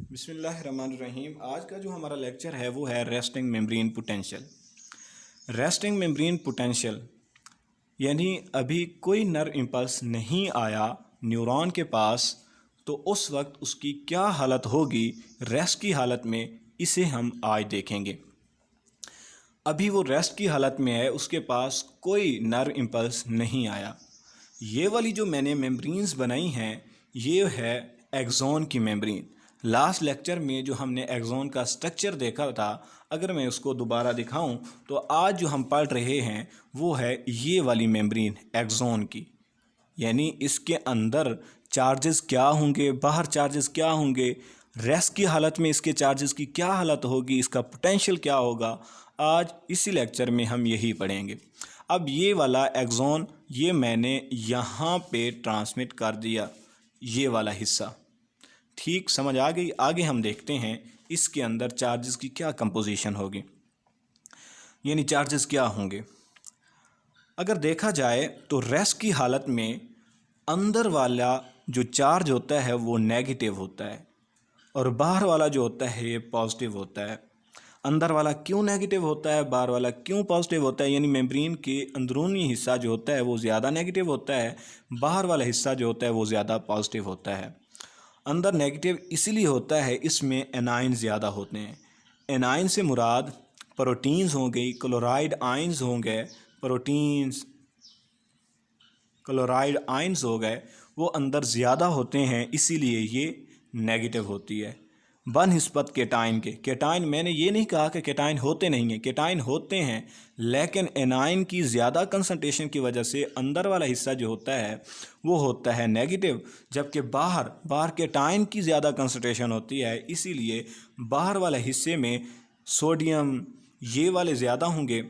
बिस्मिल्लाहिर्रहमानिर्रहीम। आज का जो हमारा लेक्चर है वो है resting membrane potential. Resting membrane potential यानी अभी कोई नर्व इम्पल्स नहीं आया न्यूरॉन के पास, तो उस वक्त उसकी क्या हालत होगी रेस्ट की हालत में, इसे हम आज देखेंगे। अभी वो रेस्ट की हालत में है, उसके पास कोई नर्व इम्पल्स नहीं आया। ये वाली जो मैंने मेम्ब्रेन्स बनाई हैं ये है एक्सॉन की मेम्ब्रेन। लास्ट लेक्चर में जो हमने एक्सॉन का स्ट्रक्चर देखा था, अगर मैं उसको दोबारा दिखाऊं तो आज जो हम पढ़ रहे हैं वो है ये वाली मेम्ब्रेन एक्सॉन की। यानी इसके अंदर चार्जेस क्या होंगे, बाहर चार्जेस क्या होंगे, रेस्ट की हालत में इसके चार्जेस की क्या हालत होगी, इसका पोटेंशियल क्या होगा, आज इसी लेक्चर में हम यही पढ़ेंगे। अब ये वाला एक्सॉन ये मैंने यहाँ पे ट्रांसमिट कर दिया, ये वाला हिस्सा ठीक समझ आ गई। आगे हम देखते हैं इसके अंदर चार्जेस की क्या कंपोजिशन होगी, यानी चार्जेस क्या होंगे। अगर देखा जाए तो रेस्ट की हालत में अंदर वाला जो चार्ज होता है वो नेगेटिव होता है और बाहर वाला जो होता है ये पॉजिटिव होता है। अंदर वाला क्यों नेगेटिव होता है, बाहर वाला क्यों पॉजिटिव होता है, यानी मेम्ब्रेन के अंदरूनी हिस्सा जो होता है वो ज़्यादा नेगेटिव होता है, बाहर वाला हिस्सा जो होता है वो ज़्यादा पॉजिटिव होता है। अंदर नेगेटिव इसलिए होता है, इसमें एनाइन ज़्यादा होते हैं। एनाइन से मुराद प्रोटीन्स हो गई, क्लोराइड आइंस हो गए, प्रोटीन्स क्लोराइड आइंस हो गए, वो अंदर ज़्यादा होते हैं, इसीलिए ये नेगेटिव होती है बनस्पत केटाइन के। केटाइन मैंने ये नहीं कहा कि केटाइन होते नहीं हैं, केटाइन होते हैं, लेकिन एनाइन की ज़्यादा कंसंट्रेशन की वजह से अंदर वाला हिस्सा जो होता है वो होता है नेगेटिव, जबकि बाहर केटाइन की ज़्यादा कंसंट्रेशन होती है, इसीलिए बाहर वाले हिस्से में सोडियम ये वाले ज़्यादा होंगे,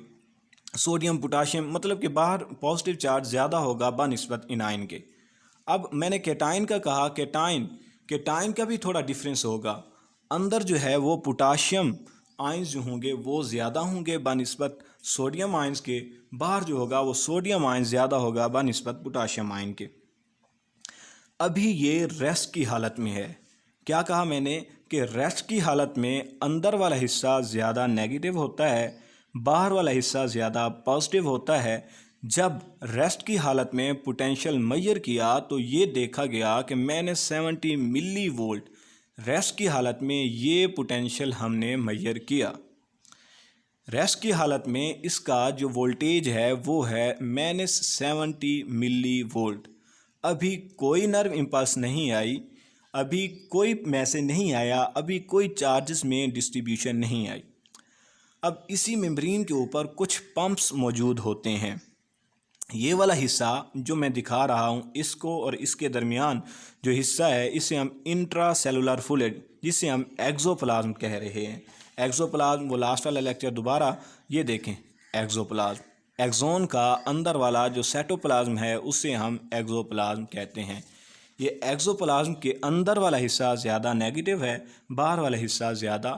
सोडियम पोटाशियम, मतलब कि बाहर पॉजिटिव चार्ज ज़्यादा होगा बनस्पत एनाइन के। अब मैंने केटाइन का कहा, केटाइन का भी थोड़ा डिफरेंस होगा। अंदर जो है वो पोटाशियम आयंस जो होंगे वो ज़्यादा होंगे बनस्पत सोडियम आयंस के, बाहर जो होगा वो सोडियम आयंस ज़्यादा होगा बनस्पत पोटाशियम आयन के। अभी ये रेस्ट की हालत में है। क्या कहा मैंने कि रेस्ट की हालत में अंदर वाला हिस्सा ज़्यादा नेगेटिव होता है, बाहर वाला हिस्सा ज़्यादा पॉजिटिव होता है। जब रेस्ट की हालत में पोटेंशियल मेजर किया तो ये देखा गया कि मैंने 70 मिली वोल्ट रेस्ट की हालत में ये पोटेंशियल हमने मेजर किया। रेस्ट की हालत में इसका जो वोल्टेज है वो है -70 मिली वोल्ट। अभी कोई नर्व इम्पल्स नहीं आई, अभी कोई मैसेज नहीं आया, अभी कोई चार्जेस में डिस्ट्रीब्यूशन नहीं आई। अब इसी मेम्ब्रेन के ऊपर कुछ पंप्स मौजूद होते हैं। ये वाला हिस्सा जो मैं दिखा रहा हूँ, इसको और इसके दरमियान जो हिस्सा है इसे हम इंट्रा सेलुलर फ्लूइड, जिसे हम एक्सोप्लाज्म कह रहे हैं। एक्सोप्लाज्म वो लास्ट वाला लेक्चर दोबारा ये देखें, एक्सोप्लाज्म एक्सोन का अंदर वाला जो साइटोप्लाज्म है उसे हम एक्सोप्लाज्म कहते हैं। ये एक्सोप्लाज्म के अंदर वाला हिस्सा ज़्यादा नेगेटिव है, बाहर वाला हिस्सा ज़्यादा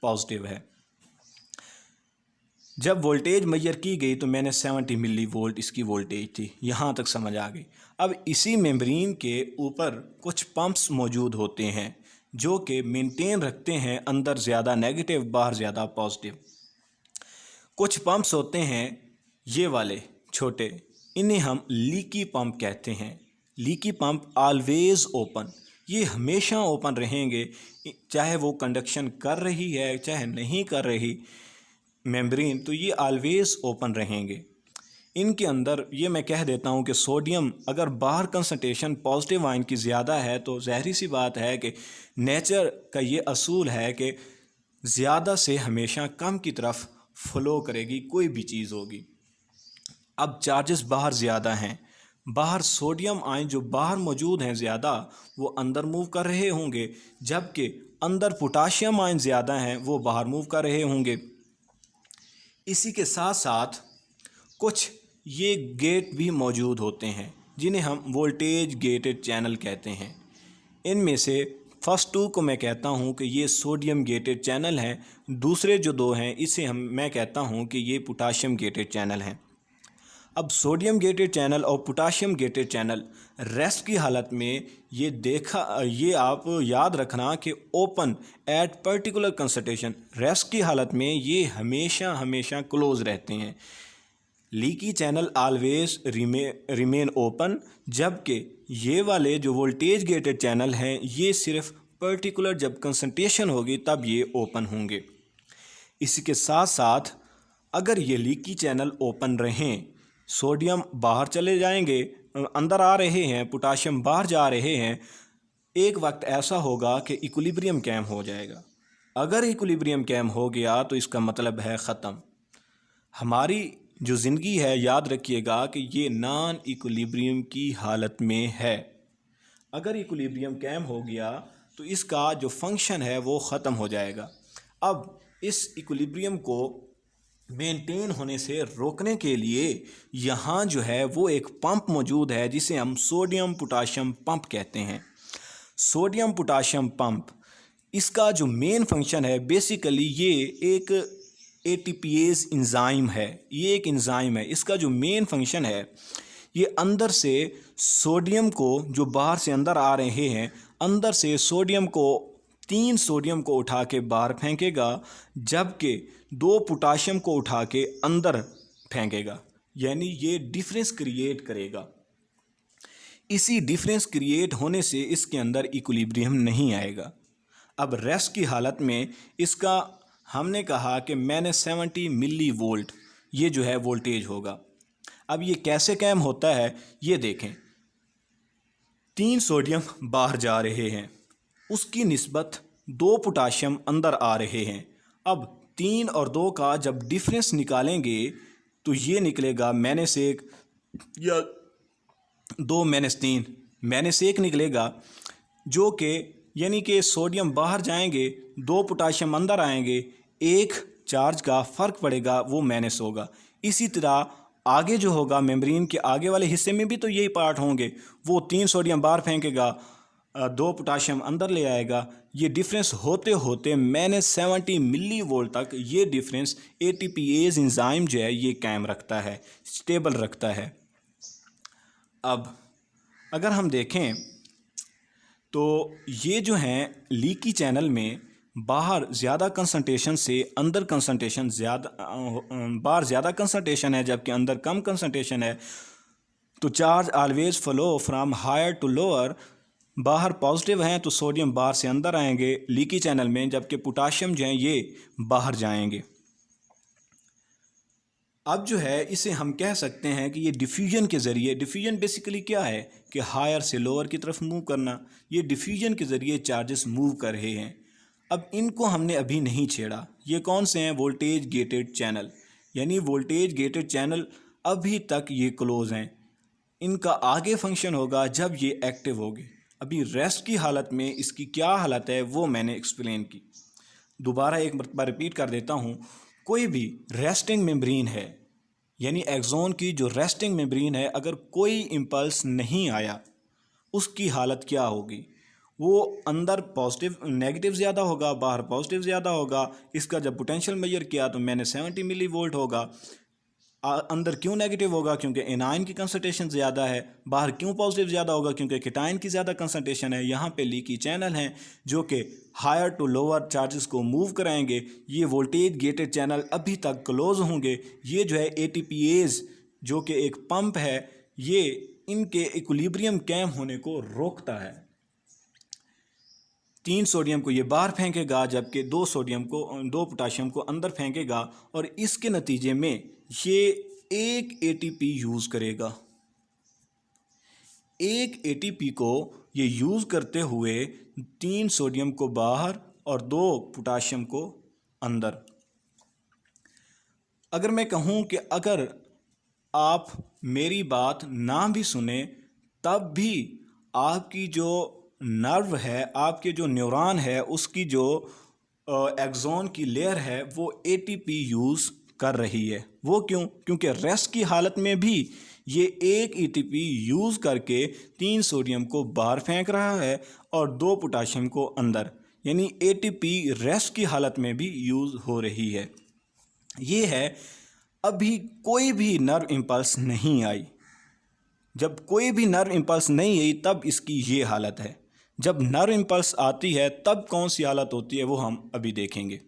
पॉजिटिव है। जब वोल्टेज मेजर की गई तो मैंने 70 मिली वोल्ट इसकी वोल्टेज थी, यहाँ तक समझ आ गई। अब इसी मेम्ब्रेन के ऊपर कुछ पंप्स मौजूद होते हैं जो कि मेंटेन रखते हैं अंदर ज़्यादा नेगेटिव, बाहर ज़्यादा पॉजिटिव। कुछ पंप्स होते हैं ये वाले छोटे, इन्हें हम लीकी पंप कहते हैं। लीकी पंप ऑलवेज ओपन, ये हमेशा ओपन रहेंगे, चाहे वो कंडक्शन कर रही है चाहे नहीं कर रही मेम्ब्रेन, तो ये ऑलवेज ओपन रहेंगे। इनके अंदर ये मैं कह देता हूँ कि सोडियम अगर बाहर कंसंट्रेशन पॉजिटिव आयन की ज़्यादा है तो ज़ाहिर सी बात है कि नेचर का ये असूल है कि ज़्यादा से हमेशा कम की तरफ फ्लो करेगी कोई भी चीज़ होगी। अब चार्जेस बाहर ज़्यादा हैं, बाहर सोडियम आयन जो बाहर मौजूद हैं ज़्यादा वो अंदर मूव कर रहे होंगे, जबकि अंदर पोटाशियम आयन ज़्यादा हैं वो बाहर मूव कर रहे होंगे। इसी के साथ साथ कुछ ये गेट भी मौजूद होते हैं जिन्हें हम वोल्टेज गेटेड चैनल कहते हैं। इनमें से फर्स्ट टू को मैं कहता हूं कि ये सोडियम गेटेड चैनल हैं, दूसरे जो दो हैं इसे मैं कहता हूं कि ये पोटाशियम गेटेड चैनल हैं। अब सोडियम गेटेड चैनल और पोटाशियम गेटेड चैनल रेस्ट की हालत में ये आप याद रखना कि open at particular concentration, rest की हालत में ये हमेशा हमेशा क्लोज रहते हैं। Leaky channel always remain open, जबकि ये वाले जो वोल्टेज गेटेड चैनल हैं ये सिर्फ पर्टिकुलर जब कंसंट्रेशन होगी तब ये ओपन होंगे। इसी के साथ साथ अगर ये लीकी चैनल ओपन रहें, सोडियम बाहर चले जाएंगे, अंदर आ रहे हैं, पोटाशियम बाहर जा रहे हैं, एक वक्त ऐसा होगा कि इक्विलिब्रियम कैम हो जाएगा। अगर इक्विलिब्रियम कैम हो गया तो इसका मतलब है ख़त्म। हमारी जो ज़िंदगी है, याद रखिएगा कि ये नॉन इक्विलिब्रियम की हालत में है। अगर इक्विलिब्रियम कैम हो गया तो इसका जो फंक्शन है वो ख़त्म हो जाएगा। अब इस इक्विलिब्रियम को मेंटेन होने से रोकने के लिए यहाँ जो है वो एक पंप मौजूद है जिसे हम सोडियम पोटाशियम पंप कहते हैं। सोडियम पोटाशियम पंप, इसका जो मेन फंक्शन है बेसिकली ये एक एटीपीएज इंजाइम है। ये एक इंजाइम है। इसका जो मेन फंक्शन है ये अंदर से सोडियम को, जो बाहर से अंदर आ रहे हैं, अंदर से सोडियम को 3 सोडियम को उठा के बाहर फेंकेगा, जबकि 2 पोटाशियम को उठा के अंदर फेंकेगा। यानी ये डिफरेंस क्रिएट करेगा। इसी डिफरेंस क्रिएट होने से इसके अंदर इक्विलिब्रियम नहीं आएगा। अब रेस्ट की हालत में इसका हमने कहा कि मैंने 70 मिली वोल्ट ये जो है वोल्टेज होगा। अब ये कैसे कैम होता है ये देखें। 3 सोडियम बाहर जा रहे हैं, उसकी निस्बत 2 पोटाशियम अंदर आ रहे हैं। अब 3 और 2 का जब डिफरेंस निकालेंगे तो ये निकलेगा -1 या 2-3 -1 निकलेगा, जो कि यानी कि सोडियम बाहर जाएंगे, 2 पोटाशियम अंदर आएंगे, 1 चार्ज का फ़र्क पड़ेगा, वो माइनस होगा। इसी तरह आगे जो होगा मेम्ब्रेन के आगे वाले हिस्से में भी तो यही पार्ट होंगे। वो 3 सोडियम बाहर फेंकेगा, 2 पोटाशियम अंदर ले आएगा। ये डिफरेंस होते होते -70 मिली वोल्ट तक ये डिफरेंस एटीपीएज एंजाइम जो है ये कायम रखता है, स्टेबल रखता है। अब अगर हम देखें तो ये जो हैं लीकी चैनल में बाहर ज़्यादा कंसंट्रेशन से अंदर कंसंट्रेशन ज़्यादा, बाहर ज़्यादा कंसंट्रेशन है जबकि अंदर कम कंसंट्रेशन है, तो charge always flow from higher to lower. बाहर पॉजिटिव हैं तो सोडियम बाहर से अंदर आएंगे लीकी चैनल में, जबकि पोटाशियम जो हैं ये बाहर जाएंगे। अब जो है इसे हम कह सकते हैं कि ये डिफ्यूजन के ज़रिए, डिफ्यूजन बेसिकली क्या है कि हायर से लोअर की तरफ मूव करना, ये डिफ्यूजन के ज़रिए चार्जेस मूव कर रहे हैं। अब इनको हमने अभी नहीं छेड़ा। ये कौन से हैं? Voltage gated channel. यानी वोल्टेज गेटेड चैनल अभी तक ये क्लोज हैं। इनका आगे फंक्शन होगा जब ये एक्टिव होगी। अभी रेस्ट की हालत में इसकी क्या हालत है वो मैंने एक्सप्लेन की। दोबारा एक मरतबा रिपीट कर देता हूँ। कोई भी रेस्टिंग मेम्ब्रेन है, यानी एक्सॉन की जो रेस्टिंग मेम्ब्रेन है, अगर कोई इम्पल्स नहीं आया उसकी हालत क्या होगी? वो अंदर पॉजिटिव नेगेटिव ज़्यादा होगा, बाहर पॉजिटिव ज़्यादा होगा। इसका जब पोटेंशियल मेजर किया तो मैंने 70 मिली वोल्ट होगा। अंदर क्यों नेगेटिव होगा? क्योंकि एनायन की कंसंट्रेशन ज़्यादा है। बाहर क्यों पॉजिटिव ज़्यादा होगा? क्योंकि केटायन की ज़्यादा कंसंट्रेशन है। यहाँ पे लीकी चैनल हैं जो कि हायर टू लोअर चार्जेस को मूव कराएंगे। ये वोल्टेज गेटेड चैनल अभी तक क्लोज होंगे। ये जो है एटीपीएज जो कि एक पंप है, ये इनके इक्विलिब्रियम कैम होने को रोकता है। 3 सोडियम को ये बाहर फेंकेगा जबकि 2 पोटाशियम को अंदर फेंकेगा, और इसके नतीजे में ये एक एटीपी यूज़ करेगा। एक एटीपी को ये यूज़ करते हुए 3 सोडियम को बाहर और 2 पोटाशियम को अंदर। अगर मैं कहूँ कि अगर आप मेरी बात ना भी सुने तब भी आपकी जो नर्व है, आपके जो न्यूरॉन है, उसकी जो एक्सॉन की लेयर है वो एटीपी यूज़ कर रही है। वो क्यों? क्योंकि रेस्ट की हालत में भी ये एक एटीपी यूज़ करके 3 सोडियम को बाहर फेंक रहा है और 2 पोटाशियम को अंदर, यानी एटीपी रेस्ट की हालत में भी यूज़ हो रही है। ये है अभी कोई भी नर्व इम्पल्स नहीं आई। जब कोई भी नर्व इम्पल्स नहीं आई तब इसकी ये हालत है। जब नर्व इम्पल्स आती है तब कौन सी हालत होती है वो हम अभी देखेंगे।